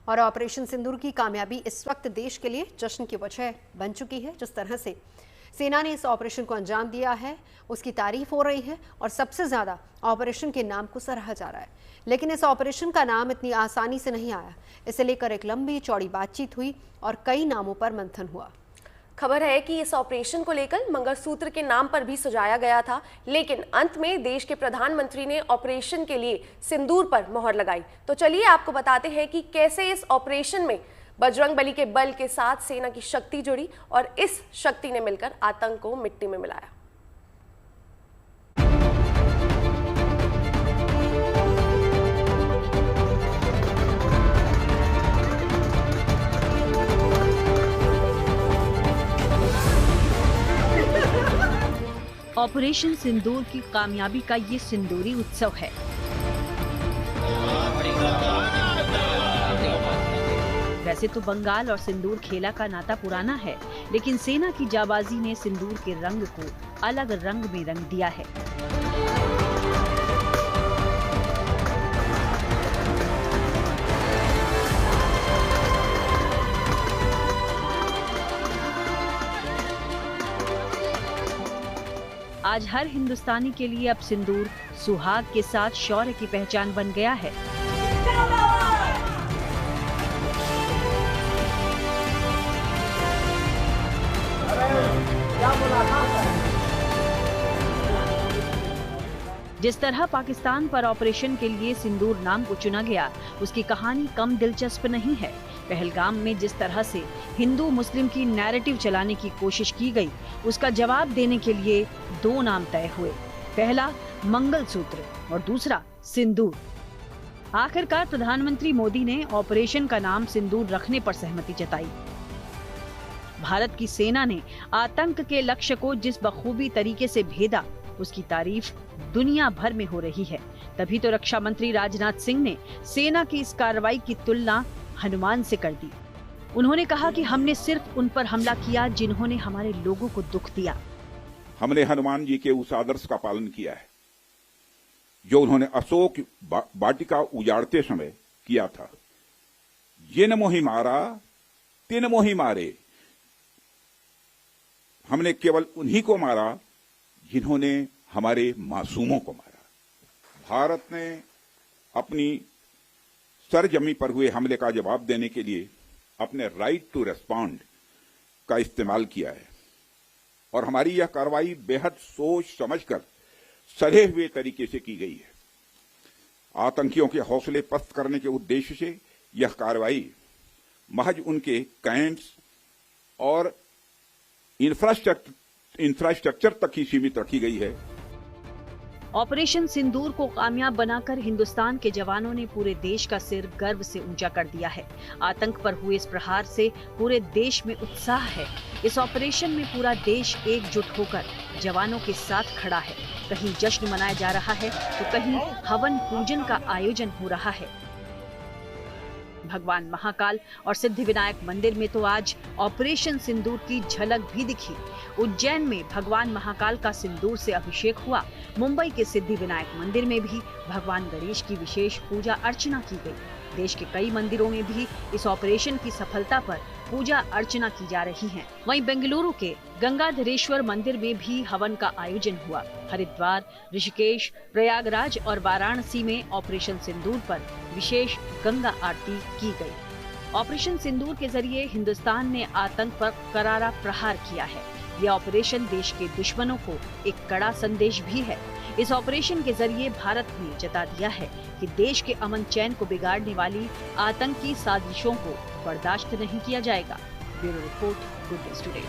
और ऑपरेशन सिंदूर की कामयाबी इस वक्त देश के लिए जश्न की वजह बन चुकी है। जिस तरह से सेना ने इस ऑपरेशन को अंजाम दिया है उसकी तारीफ हो रही है और सबसे ज्यादा ऑपरेशन के नाम को सराहा जा रहा है। लेकिन इस ऑपरेशन का नाम इतनी आसानी से नहीं आया। इसे लेकर एक लंबी चौड़ी बातचीत हुई और कई नामों पर मंथन हुआ। खबर है कि इस ऑपरेशन को लेकर मंगलसूत्र के नाम पर भी सुझाया गया था, लेकिन अंत में देश के प्रधानमंत्री ने ऑपरेशन के लिए सिंदूर पर मोहर लगाई। तो चलिए आपको बताते हैं कि कैसे इस ऑपरेशन में बजरंगबली के बल के साथ सेना की शक्ति जुड़ी और इस शक्ति ने मिलकर आतंक को मिट्टी में मिलाया। ऑपरेशन सिंदूर की कामयाबी का ये सिंदूरी उत्सव है। वैसे तो बंगाल और सिंदूर खेला का नाता पुराना है, लेकिन सेना की जाबाजी ने सिंदूर के रंग को अलग रंग में रंग दिया है। आज हर हिंदुस्तानी के लिए अब सिंदूर सुहाग के साथ शौर्य की पहचान बन गया है। जिस तरह पाकिस्तान पर ऑपरेशन के लिए सिंदूर नाम को चुना गया, उसकी कहानी कम दिलचस्प नहीं है। पहलगाम में जिस तरह से हिंदू मुस्लिम की नैरेटिव चलाने की कोशिश की गई, उसका जवाब देने के लिए दो नाम तय हुए। पहला मंगलसूत्र और दूसरा सिंदूर। आखिरकार प्रधानमंत्री मोदी ने ऑपरेशन का नाम सिंदूर रखने पर सहमति जताई। भारत की सेना ने आतंक के लक्ष्य को जिस बखूबी तरीके से भेदा, उसकी तारीफ दुनिया भर में हो रही है। तभी तो रक्षा मंत्री राजनाथ सिंह ने सेना की इस कार्रवाई की तुलना हनुमान से कर दी। उन्होंने कहा कि हमने सिर्फ उन पर हमला किया जिन्होंने हमारे लोगों को दुख दिया। हमने हनुमान जी के उस आदर्श का पालन किया है जो उन्होंने अशोक वाटिका उजाड़ते समय किया था। जिन मोहि मारा तिन मोहि मारे। हमने केवल उन्हीं को मारा जिन्होंने हमारे मासूमों को मारा। भारत ने अपनी सरजमी पर हुए हमले का जवाब देने के लिए अपने राइट टू रेस्पॉन्ड का इस्तेमाल किया है और हमारी यह कार्रवाई बेहद सोच समझकर सधे हुए तरीके से की गई है। आतंकियों के हौसले पस्त करने के उद्देश्य से यह कार्रवाई महज उनके कैंप्स और इंफ्रास्ट्रक्चर तक ही सीमित रखी गई है। ऑपरेशन सिंदूर को कामयाब बनाकर हिंदुस्तान के जवानों ने पूरे देश का सिर गर्व से ऊंचा कर दिया है। आतंक पर हुए इस प्रहार से पूरे देश में उत्साह है। इस ऑपरेशन में पूरा देश एकजुट होकर जवानों के साथ खड़ा है। कहीं जश्न मनाया जा रहा है तो कहीं हवन पूजन का आयोजन हो रहा है। भगवान महाकाल और सिद्धिविनायक मंदिर में तो आज ऑपरेशन सिंदूर की झलक भी दिखी। उज्जैन में भगवान महाकाल का सिंदूर से अभिषेक हुआ। मुंबई के सिद्धिविनायक मंदिर में भी भगवान गणेश की विशेष पूजा अर्चना की गई। देश के कई मंदिरों में भी इस ऑपरेशन की सफलता पर पूजा अर्चना की जा रही है। वहीं बेंगलुरु के गंगाधरेश्वर मंदिर में भी हवन का आयोजन हुआ। हरिद्वार, ऋषिकेश, प्रयागराज और वाराणसी में ऑपरेशन सिंदूर पर विशेष गंगा आरती की गई। ऑपरेशन सिंदूर के जरिए हिंदुस्तान ने आतंक पर करारा प्रहार किया है। यह ऑपरेशन देश के दुश्मनों को एक कड़ा संदेश भी है। इस ऑपरेशन के जरिए भारत ने जता दिया है कि देश के अमन चैन को बिगाड़ने वाली आतंकी साजिशों को बर्दाश्त नहीं किया जाएगा। Bureau report, good news today.